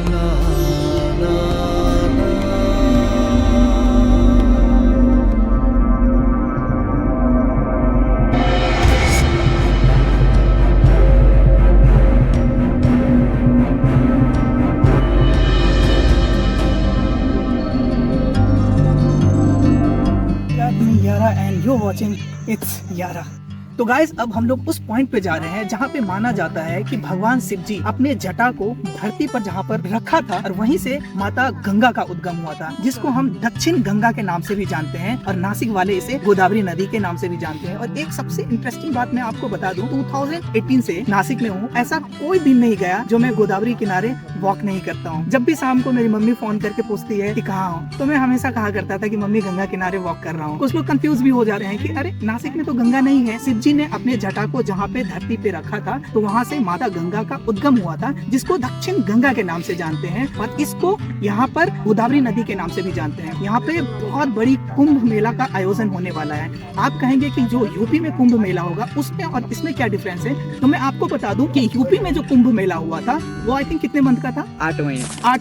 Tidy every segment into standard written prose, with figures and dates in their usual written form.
Yara and you're watching It's Yara। तो guys अब हम लोग उस पॉइंट पे जा रहे हैं जहाँ पे माना जाता है कि भगवान शिव जी अपने जटा को धरती पर जहाँ पर रखा था और वहीं से माता गंगा का उद्गम हुआ था, जिसको हम दक्षिण गंगा के नाम से भी जानते हैं और नासिक वाले इसे गोदावरी नदी के नाम से भी जानते हैं। और एक सबसे इंटरेस्टिंग बात मैं आपको बता दूं, 2018 से नासिक में हूँ, ऐसा कोई दिन नहीं गया जो मैं गोदावरी किनारे वॉक नहीं करता हूँ। जब भी शाम को मेरी मम्मी फोन करके पूछती है कि कहाँ हो, तो मैं हमेशा कहा करता था कि मम्मी गंगा किनारे वॉक कर रहा हूँ। कुछ लोग कंफ्यूज भी हो जा रहे हैं कि अरे नासिक में तो गंगा नहीं है। शिव जी ने अपने जटा को जहाँ पे धरती पे रखा था तो वहाँ से माता गंगा का उद्गम हुआ था, जिसको दक्षिण गंगा के नाम से जानते हैं और इसको यहाँ पर गोदावरी नदी के नाम से भी जानते हैं। यहाँ पे बहुत बड़ी कुंभ मेला का आयोजन होने वाला है। आप कहेंगे कि जो यूपी में कुंभ मेला होगा उसमें और इसमें क्या डिफरेंस है, तो मैं आपको बता दूं कि यूपी में जो कुंभ मेला हुआ था वो आई थिंक कितने मंथ का था, 8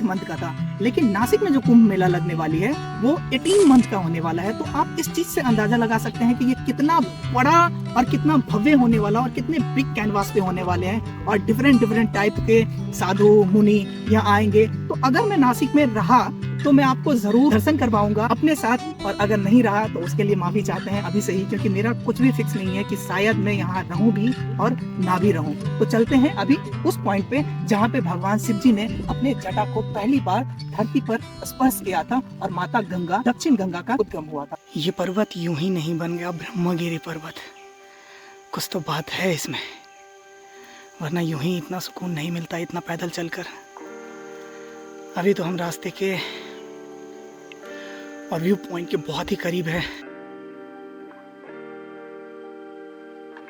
मंथ का था। लेकिन नासिक में जो कुंभ मेला लगने वाली है वो 18 मंथ का होने वाला है। तो आप इस चीज से अंदाजा लगा सकते हैं कि ये कितना बड़ा और कितना भव्य होने वाला और कितने बिग कैनवास पे होने वाले हैं और डिफरेंट टाइप के साधु मुनि यहाँ आएंगे। तो अगर मैं नासिक में रहा तो मैं आपको जरूर दर्शन करवाऊंगा अपने साथ, और अगर नहीं रहा तो उसके लिए माफी चाहते हैं अभी से ही, क्योंकि मेरा कुछ भी फिक्स नहीं है कि शायद मैं यहाँ रहूं भी और ना भी रहूं। तो चलते हैं अभी उस पॉइंट पे जहाँ पे भगवान शिव जी ने अपने जटा को पहली बार धरती पर स्पर्श किया था और माता गंगा दक्षिण गंगा का उद्गम हुआ था। ये पर्वत यूं ही नहीं बन गया ब्रह्मगिरी पर्वत, कुछ तो बात है इसमें, वरना यूं ही इतना सुकून नहीं मिलता इतना पैदल चलकर। अभी तो हम रास्ते के और व्यू पॉइंट के बहुत ही करीब है,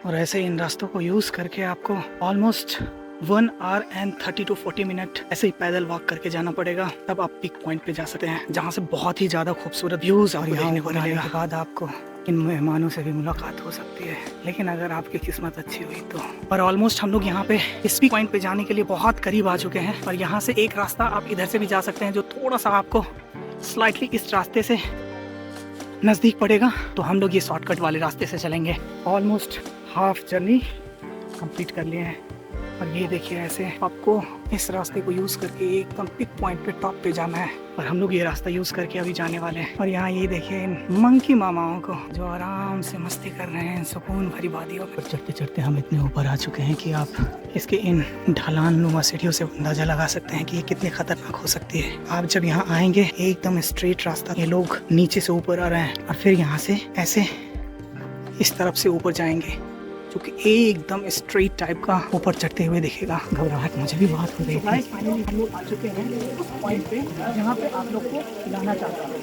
और ऐसे इन रास्तों को यूज करके आपको almost 1 hour and 30 to 40 minute ऐसे ही पैदल वॉक करके जाना पड़ेगा, तब आप पिक पॉइंट पे जा सकते हैं जहाँ से बहुत ही ज्यादा खूबसूरत व्यूज और यहाँ ऊपर आने के बाद आपको इन मेहमानों से भी मुलाकात हो सकती है। लेकिन अगर आपकी किस्मत अच्छी हुई तो। और ऑलमोस्ट हम लोग यहाँ पे इस पिक पॉइंट पे जाने के लिए बहुत करीब आ चुके हैं, और यहाँ से एक रास्ता आप इधर से भी जा सकते हैं जो थोड़ा सा आपको स्लाइटली इस रास्ते से नज़दीक पड़ेगा। तो हम लोग ये शॉर्टकट वाले रास्ते से चलेंगे। ऑलमोस्ट हाफ जर्नी कंप्लीट कर लिए हैं, और ये देखिए ऐसे आपको इस रास्ते को यूज़ करके एकदम पिक पॉइंट पे टॉप पे जाना है, और हम लोग ये रास्ता यूज़ करके अभी जाने वाले हैं। और यहाँ ये देखिए इन मंकी मामाओं को जो आराम से मस्ती कर रहे हैं सुकून भरी वादियों पर। चढ़ते चढ़ते हम इतने ऊपर आ चुके हैं कि आप इसके इन ढलान नुमा सीढ़ियों से अंदाजा लगा सकते हैं कि ये कितनी खतरनाक हो सकती है। आप जब यहाँ आएंगे एकदम स्ट्रेट रास्ता, ये लोग नीचे से ऊपर आ रहे हैं और फिर यहाँ से ऐसे इस तरफ से ऊपर जाएंगे, जो कि एकदम स्ट्रेट टाइप का ऊपर चढ़ते हुए दिखेगा। घबराहट मुझे भी बहुत हो रही है। फाइनली हम लोग आ चुके हैं उस पॉइंट पे जहाँ पे आप लोग को लाना चाहता हूँ।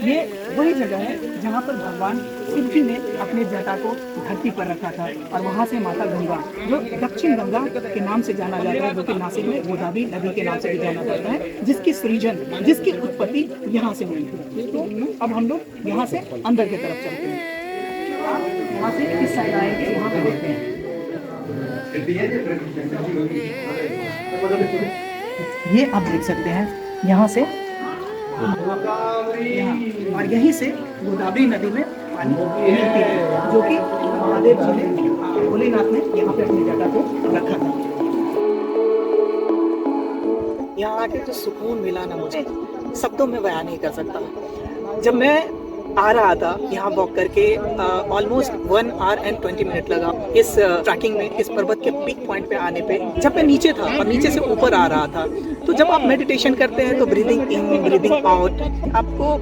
ये वही जगह है जहाँ पर भगवान शिव जी ने अपने जटा को धरती पर रखा था, और वहाँ से माता गंगा जो दक्षिण गंगा के नाम से जाना जाता है, जो कि नासिक में गोदावरी नदी के नाम से भी जाना जाता है, जिसकी सृजन जिसकी उत्पत्ति यहाँ से हुई थी। तो अब हम लोग यहाँ से अंदर की तरफ चलते हैं। वहाँ से इस साइड आएंगे, वहाँ पे देखते हैं ये आप देख सकते हैं यहाँ से, और यहीं से गोदावरी नदी में पानी मिलती है, जो कि महादेव जी ने भोलेनाथ ने यहाँ पे अपनी जटा को रखा था। यहाँ आके तो सुकून मिला ना मुझे, शब्दों में बयान नहीं कर सकता। जब मैं आ रहा था यहाँ वॉक करके ऑलमोस्ट 1 hour and 20 मिनट लगा इस ट्रैकिंग में, इस पर्वत के पीक पॉइंट पे आने पे। जब मैं नीचे था और नीचे से ऊपर आ रहा था, तो जब आप मेडिटेशन करते हैं तो ब्रीदिंग इन ब्रीदिंग आउट आपको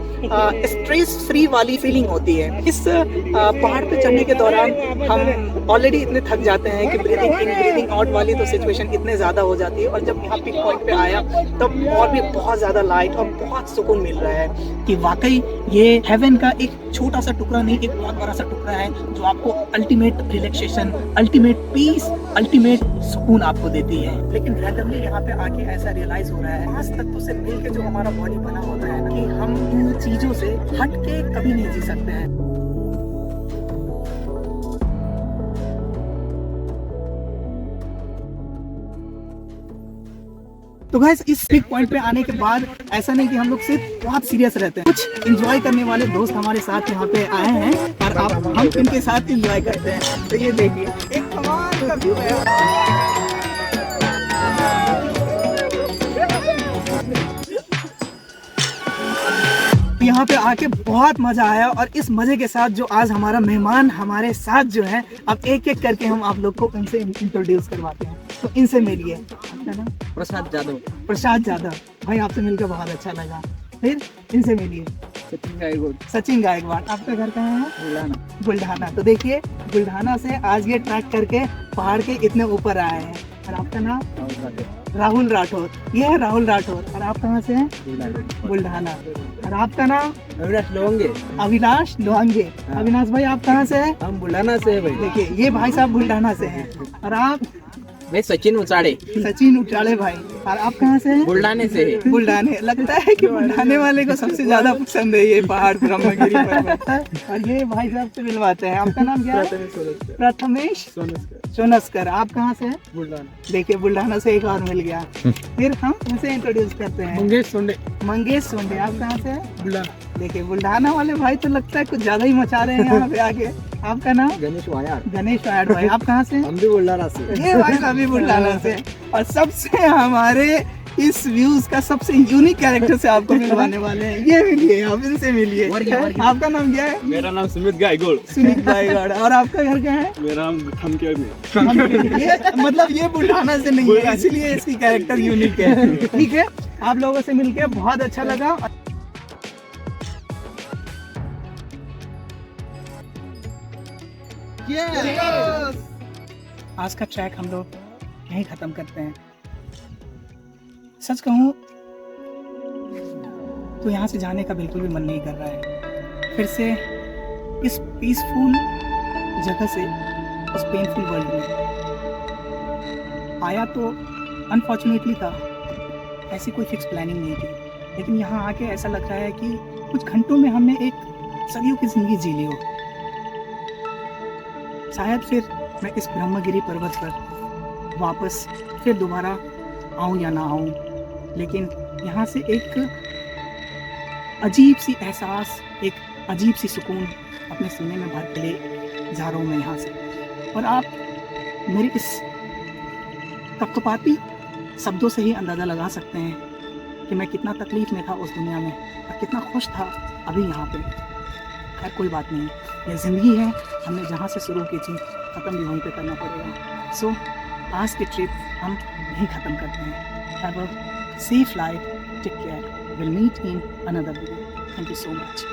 स्ट्रेस फ्री वाली फीलिंग होती है। इस पहाड़ पे चढ़ने के दौरान हम ऑलरेडी इतने थक जाते हैं कि ब्रीदिंग इन ब्रीदिंग आउट वाली तो सिचुएशन इतने ज़्यादा हो जाती है, और जब यहाँ पिक पॉइंट पे आया तब और भी बहुत ज़्यादा लाइट और बहुत सुकून मिल रहा है कि वाकई ये हेवन का एक छोटा सा टुकड़ा नहीं, एक बहुत बड़ा सा टुकड़ा है जो आपको ultimate relaxation, ultimate peace, ultimate सुकून आपको देती है। लेकिन रैंडमली यहाँ पे आके ऐसा रियलाइज हो रहा है 5 तत्वों से मिलकर जो हमारा बॉडी बना होता है ना, कि हम इन चीजों से हट के कभी नहीं जी सकते हैं। तो गाइस इस पिक पॉइंट पे आने के बाद ऐसा नहीं कि हम लोग सिर्फ बहुत सीरियस रहते हैं, कुछ एंजॉय करने वाले दोस्त हमारे साथ यहाँ पे आए हैं और अब हम इनके साथ एंजॉय करते हैं। तो ये देखिए एक कमाल का व्यू है। यहाँ पे आके बहुत मजा आया और इस मजे के साथ जो आज हमारा मेहमान हमारे साथ जो है, अब एक एक करके हम आप लोग को उनसे इंट्रोड्यूस करवाते हैं। तो इनसे मिलिए। आपका नाम? प्रसाद जादव। प्रसाद जादव भाई, आपसे मिलकर बहुत अच्छा लगा। फिर इनसे मिलिए। सचिन गायकवाड़। सचिन गायकवाड़। आपका घर कहाँ है? बुल्ढाना। बुल्ढाना। तो देखिए बुल्ढाना से आज ये ट्रैक करके पहाड़ के इतने ऊपर आए हैं। और आपका नाम? राहुल राठौर। ये है राहुल राठौर। और आप कहाँ से हैं? बुल्ढाना। और आपका नाम? अविनाश लोहंगे। अविनाश लोहंगे। अविनाश भाई आप कहाँ से हैं? हम बुल्ढाना से है भाई। देखिए ये भाई साहब बुल्ढाना से हैं। और आप? मैं सचिन उचाड़े। सचिन उचाड़े भाई। और आप कहाँ से हैं? बुल्ढाने से है। बुल्ढाने। लगता है कि बुल्ढाने वाले को सबसे ज्यादा पसंद है ये पहाड़ ब्रह्मगिरी पर्वत। और ये भाई साहब से मिलवाते हैं। आपका नाम क्या है? प्रथमेश सोनस्कर। आप कहाँ से हैं? बुल्ढाना। देखिए बुल्ढाना से एक और मिल गया। फिर हम इनसे इंट्रोड्यूस करते हैं। मंगेश सोंडे। मंगेश सोंडे। आप कहाँ से हैं? बुल्ढाना। देखिए बुल्ढाना वाले भाई तो लगता है कुछ ज्यादा ही मचा रहे हैं यहाँ पे आके। आपका नाम? गणेश वायार। गणेश वायार भाई। आप कहाँ से हैं? हम भी बुल्ढाना से। ये भाई सभी बुल्ढाना से। और सबसे हमारे इस व्यूज का सबसे यूनिक कैरेक्टर से आपको मिलवाने वाले हैं। ये मिलिए, आप इनसे मिलिए। आपका नाम क्या है? मेरा नाम सुमित गायकवाड़। सुमित गायकवाड़। और आपका घर क्या है? मेरा नाम खमकेर में। ये मतलब ये बुल्ढाना से नहीं है, इसलिए इसकी कैरेक्टर यूनिक है। ठीक है, आप लोगों से मिलके बहुत अच्छा लगा। आज का ट्रैक हम लोग यहीं खत्म करते हैं। सच कहूं तो यहाँ से जाने का बिल्कुल भी मन नहीं कर रहा है। फिर से इस पीसफुल जगह से उस पेनफुल वर्ल्ड में आया तो अनफॉर्चुनेटली था, ऐसी कोई फिक्स प्लानिंग नहीं थी। लेकिन यहाँ आके ऐसा लग रहा है कि कुछ घंटों में हमने एक सदियों की जिंदगी जी ली हो। शायद फिर मैं इस ब्रह्मगिरी पर्वत पर वापस फिर दोबारा आऊँ या ना आऊँ, लेकिन यहाँ से एक अजीब सी एहसास, एक अजीब सी सुकून अपने सीने में भर के ले जा रहा हूँ मैं यहाँ से। और आप मेरी इस कपकपाती शब्दों से ही अंदाज़ा लगा सकते हैं कि मैं कितना तकलीफ में था उस दुनिया में और कितना खुश था अभी यहाँ पे। खैर कोई बात नहीं, ये ज़िंदगी है, हमने जहाँ से शुरू की थी ख़त्म भी वहीं पे करना पड़ेगा। सो आज की ट्रिप हम यहीं ख़त्म करते हैं। Have a safe life, take care, will meet in another video. Thank you so much.